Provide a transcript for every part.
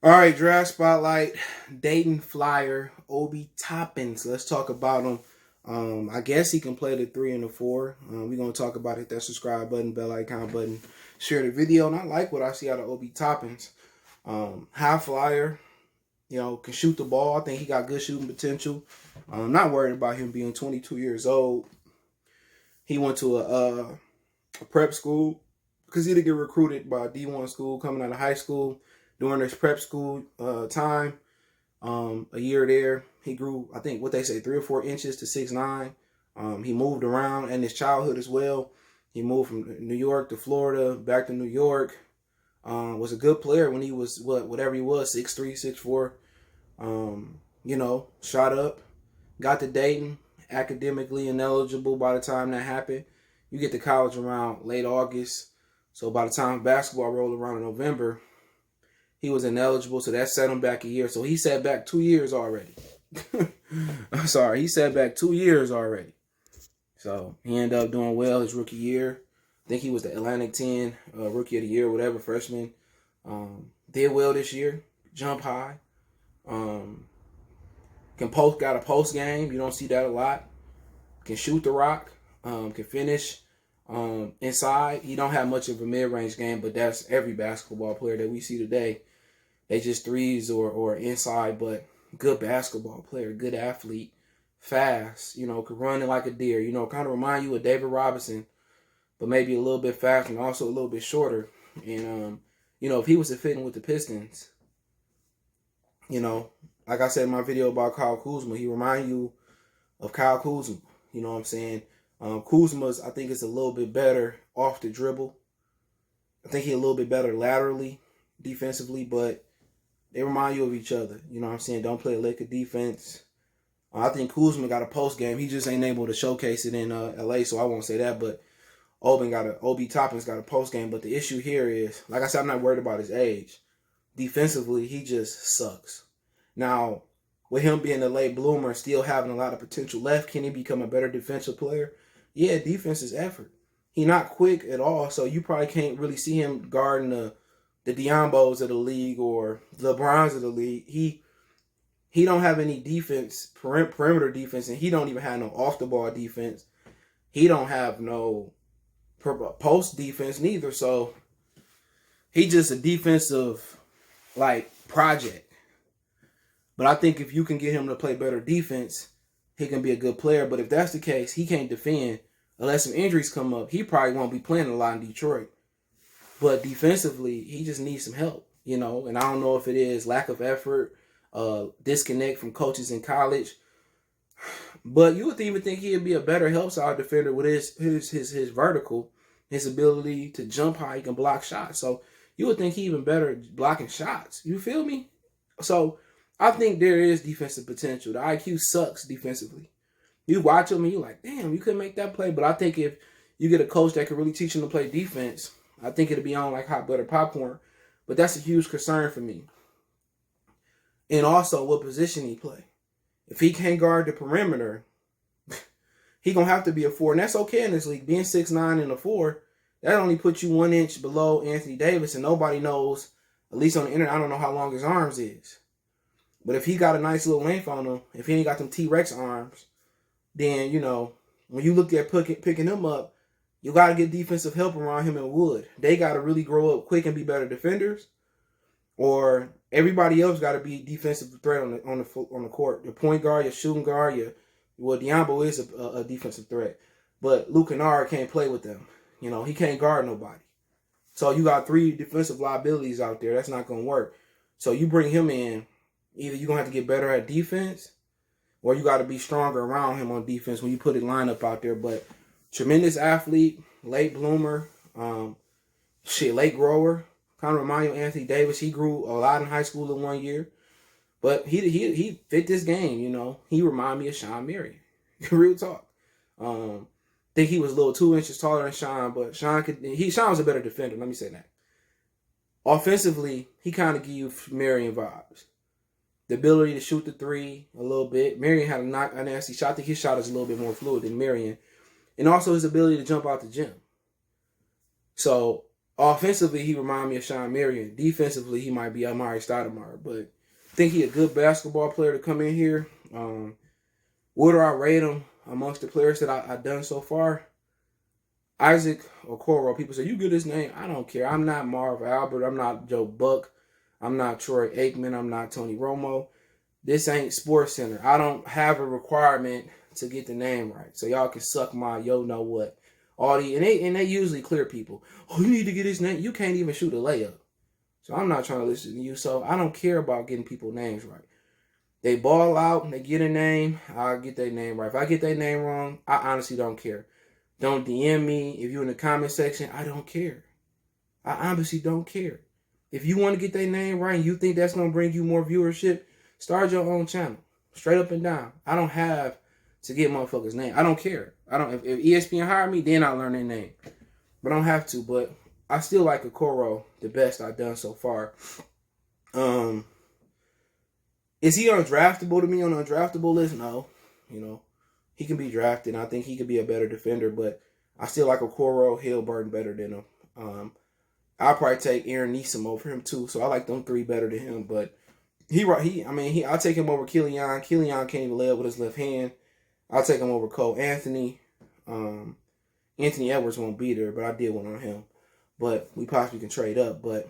All right, draft spotlight. Dayton Flyer, Obi Toppins. Let's talk about him. I guess he can play the 3 and the 4. We're gonna talk about it. That subscribe button, bell icon button, share the video. And I like what I see out of Obi Toppins. High flyer, can shoot the ball. I think he got good shooting potential. I'm not worried about him being 22 years old. He went to a prep school because he didn't get recruited by a D1 school coming out of high school. During his prep school time, a year there, he grew, I think, what they say, 3 or 4 inches to 6'9". He moved around in his childhood as well. He moved from New York to Florida, back to New York. Was a good player when he was, whatever he was, 6'3", 6'4". Shot up, got to Dayton, academically ineligible by the time that happened. You get to college around late August. So by the time basketball rolled around in November, he was ineligible, so that set him back a year. So he sat back 2 years already. I'm sorry, he sat back 2 years already. So he ended up doing well his rookie year. I think he was the Atlantic 10 Rookie of the Year, whatever, freshman. Did well this year, jump high. Got a post game. You don't see that a lot. Can shoot the rock. Can finish inside. He don't have much of a mid-range game, but that's every basketball player that we see today. They just threes or inside, but good basketball player, good athlete, fast, could run it like a deer, kind of remind you of David Robinson, but maybe a little bit faster and also a little bit shorter. And, if he was to fit in with the Pistons, like I said in my video about Kyle Kuzma, he remind you of Kyle Kuzma. You know what I'm saying? Kuzma's, I think, is a little bit better off the dribble. I think he's a little bit better laterally, defensively, but they remind you of each other. You know what I'm saying? Don't play a lick of defense. I think Kuzma got a post game. He just ain't able to showcase it in LA, so I won't say that. But Obi Toppin's got a post game. But the issue here is, like I said, I'm not worried about his age. Defensively, he just sucks. Now, with him being a late bloomer and still having a lot of potential left, can he become a better defensive player? Yeah, defense is effort. He's not quick at all, so you probably can't really see him guarding the Diambos of the league or the LeBrons of the league. He don't have any defense, perimeter defense, and he don't even have no off-the-ball defense. He don't have no post defense neither, so he just a defensive, project. But I think if you can get him to play better defense, he can be a good player. But if that's the case, he can't defend unless some injuries come up. He probably won't be playing a lot in Detroit. But defensively, he just needs some help, and I don't know if it is lack of effort, disconnect from coaches in college. But you would even think he'd be a better help side defender with his vertical, his ability to jump high, he can block shots. So you would think he even better blocking shots. You feel me? So I think there is defensive potential. The IQ sucks defensively. You watch him and you're like, damn, you couldn't make that play. But I think if you get a coach that can really teach him to play defense, I think it'll be on like hot butter popcorn. But that's a huge concern for me. And also what position he play. If he can't guard the perimeter, he going to have to be a 4. And that's okay in this league. Being 6'9" and a 4, that only puts you 1 inch below Anthony Davis. And nobody knows, at least on the internet, I don't know how long his arms is. But if he got a nice little length on him, if he ain't got them T-Rex arms, then, when you look at picking him up, you got to get defensive help around him and Wood. They got to really grow up quick and be better defenders, or everybody else got to be defensive threat on the court. Your point guard, your shooting guard, Diambo is a defensive threat, but Luke Kennard can't play with them. He can't guard nobody. So you got 3 defensive liabilities out there. That's not going to work. So you bring him in, either you're going to have to get better at defense, or you got to be stronger around him on defense when you put a lineup out there. But tremendous athlete, late bloomer, late grower. Kind of remind you of Anthony Davis. He grew a lot in high school in 1 year. But he fit this game, He remind me of Sean Marion. Real talk. Think he was a little 2 inches taller than Sean, but Sean was a better defender, let me say that. Offensively, he kind of give you Marion vibes. The ability to shoot the 3 a little bit. Marion had a nasty shot. I think his shot is a little bit more fluid than Marion. And also his ability to jump out the gym. So Offensively, he remind me of Sean Marion. Defensively, he might be Amari Stoudemire, but I think he a good basketball player to come in here. Where do I rate him amongst the players that I've done so far? Isaac Okoro. People say, you get his name. I don't care. I'm not Marv Albert. I'm not Joe Buck. I'm not Troy Aikman. I'm not Tony Romo. This ain't Sports Center. I don't have a requirement to get the name right. So y'all can suck my yo know what. All the and they usually clear people. Oh, you need to get his name. You can't even shoot a layup. So I'm not trying to listen to you. So I don't care about getting people's names right. They ball out and they get a name, I'll get their name right. If I get their name wrong, I honestly don't care. Don't DM me. If you're in the comment section, I don't care. I honestly don't care. If you want to get their name right and you think that's going to bring you more viewership, start your own channel. Straight up and down. I don't have to get motherfuckers' name. I don't care. I don't. If ESPN hired me, then I'll learn their name. But I don't have to. But I still like Okoro the best I've done so far. Is he undraftable to me on the undraftable list? No. You know, he can be drafted. And I think he could be a better defender, but I still like Okoro, Hillburton better than him. I'll probably take Aaron Neeson over him too. So I like them three better than him. But I'll take him over Killian. Killian can't even lay up with his left hand. I'll take him over Cole Anthony. Anthony Edwards won't be there, but I did one on him. But we possibly can trade up. But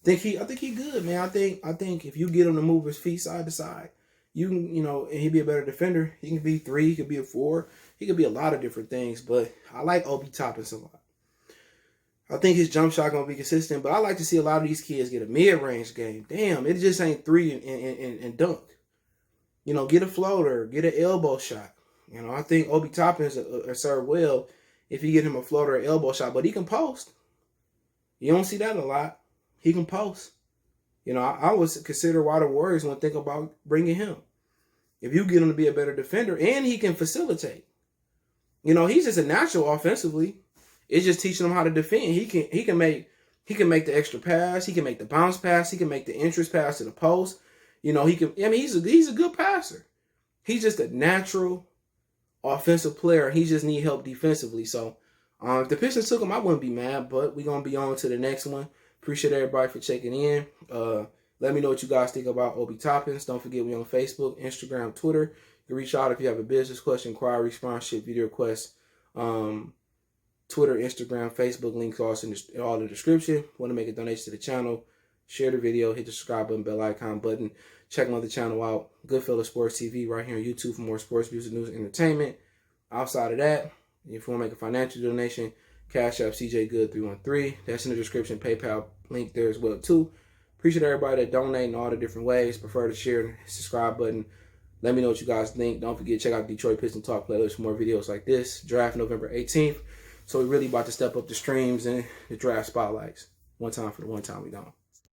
I think he good, man. I think if you get him to move his feet side to side, and he'd be a better defender. He can be 3, he could be a 4, he could be a lot of different things. But I like Obi Toppin a lot. I think his jump shot gonna be consistent, but I like to see a lot of these kids get a mid-range game. Damn, it just ain't 3 and dunk. Get a floater, get an elbow shot. I think Obi Toppin is served well if you get him a floater or elbow shot, but he can post. You don't see that a lot. He can post. I would consider why the Warriors want to think about bringing him. If you get him to be a better defender, and he can facilitate. He's just a natural offensively. It's just teaching him how to defend. He can make the extra pass. He can make the bounce pass. He can make the entrance pass to the post. He's a good passer. He's just a natural offensive player. He just need help defensively. So if the Pistons took him, I wouldn't be mad. But we're gonna be on to the next one. Appreciate everybody for checking in. Let me know what you guys think about Obi Toppins. Don't forget we on Facebook, Instagram, Twitter. You can reach out if you have a business question, inquiry, sponsorship, video request. Twitter, Instagram, Facebook, links all in the description. Want to make a donation to the channel, share the video, hit the subscribe button, bell icon button. Check another channel out, Goodfellas Sports TV, right here on YouTube for more sports, music, news, and entertainment. Outside of that, if you want to make a financial donation, Cash App CJ Good313. That's in the description. PayPal link there as well too. Appreciate everybody that donate in all the different ways. Prefer to share and subscribe button. Let me know what you guys think. Don't forget, check out Detroit Pistons Talk playlist for more videos like this. Draft November 18th. So we're really about to step up the streams and the draft spotlights. One time for the one time we don't.